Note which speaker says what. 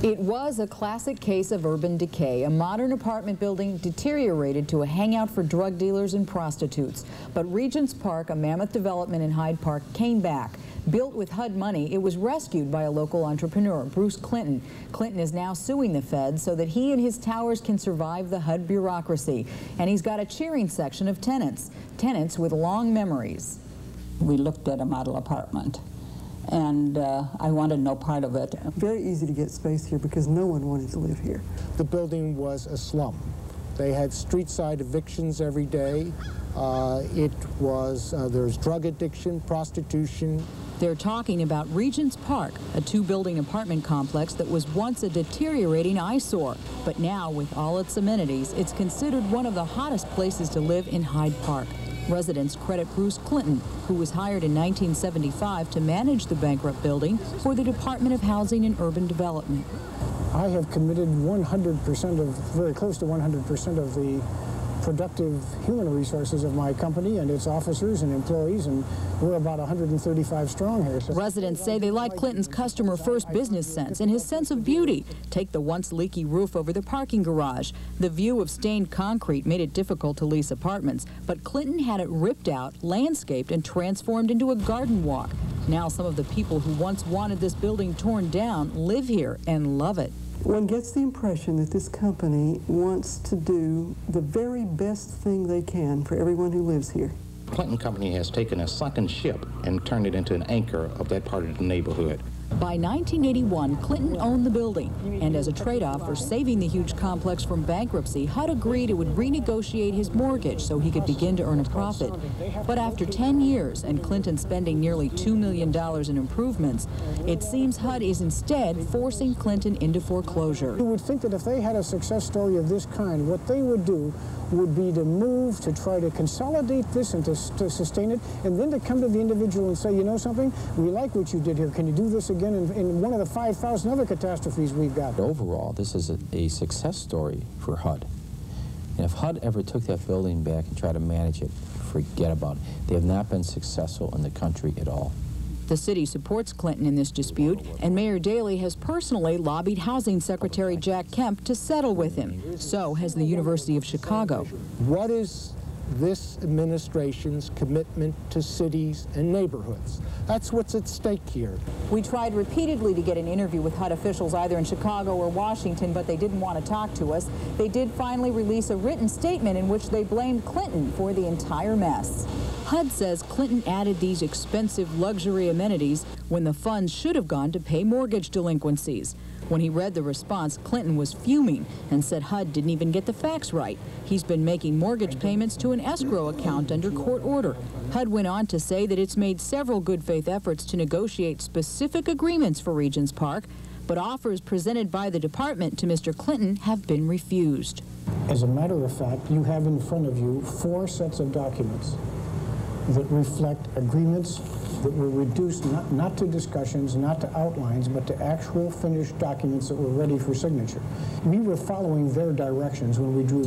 Speaker 1: It was a classic case of urban decay. A modern apartment building deteriorated to a hangout for drug dealers and prostitutes. But Regents Park, a mammoth development in Hyde Park, came back. Built with HUD money, it was rescued by a local entrepreneur, Bruce Clinton. Clinton is now suing the feds so that he and his towers can survive the HUD bureaucracy. And he's got a cheering section of tenants with long memories.
Speaker 2: We looked at a model apartment, and I wanted no part of it.
Speaker 3: Very easy to get space here because no one wanted to live here.
Speaker 4: The building was a slum. They had street-side evictions every day. There's drug addiction, prostitution.
Speaker 1: They're talking about Regents Park, a two-building apartment complex that was once a deteriorating eyesore. But now, with all its amenities, it's considered one of the hottest places to live in Hyde Park. Residents credit Bruce Clinton, who was hired in 1975 to manage the bankrupt building for the Department of Housing and Urban Development.
Speaker 5: I have committed 100% of, very close to 100% of the productive human resources of my company and its officers and employees, and we're about 135 strong here. So
Speaker 1: residents say they like Clinton's customer-first business sense and his sense of beauty. Take the once leaky roof over the parking garage. The view of stained concrete made it difficult to lease apartments, but Clinton had it ripped out, landscaped, and transformed into a garden walk. Now some of the people who once wanted this building torn down live here and love it.
Speaker 3: One gets the impression that this company wants to do the very best thing they can for everyone who lives here.
Speaker 6: Clinton Company has taken a sunken ship and turned it into an anchor of that part of the neighborhood.
Speaker 1: By 1981, Clinton owned the building, and as a trade-off for saving the huge complex from bankruptcy, HUD agreed it would renegotiate his mortgage so he could begin to earn a profit. But after 10 years and Clinton spending nearly $2 million in improvements, it seems HUD is instead forcing Clinton into foreclosure.
Speaker 5: you would think that if they had a success story of this kind, what they would do would be to move to try to consolidate this and to sustain it, and then to come to the individual and say, you know something, we like what you did here. Can you do this again in one of the 5,000 other catastrophes we've got?
Speaker 7: Overall, this is a success story for HUD. And if HUD ever took that building back and tried to manage it, forget about it. They have not been successful in the country at all.
Speaker 1: The city supports Clinton in this dispute, and Mayor Daley has personally lobbied Housing Secretary Jack Kemp to settle with him. So has the University of Chicago.
Speaker 4: What is this administration's commitment to cities and neighborhoods? That's what's at stake here.
Speaker 1: We tried repeatedly to get an interview with HUD officials either in Chicago or Washington, but they didn't want to talk to us. They did finally release a written statement in which they blamed Clinton for the entire mess. HUD says Clinton added these expensive luxury amenities when the funds should have gone to pay mortgage delinquencies. When he read the response, Clinton was fuming and said HUD didn't even get the facts right. He's been making mortgage payments to an escrow account under court order. HUD went on to say that it's made several good faith efforts to negotiate specific agreements for Regents Park, but offers presented by the department to Mr. Clinton have been refused.
Speaker 5: As a matter of fact, you have in front of you 4 sets of documents that reflect agreements that were reduced not to discussions, not to outlines, but to actual finished documents that were ready for signature. We were following their directions when we drew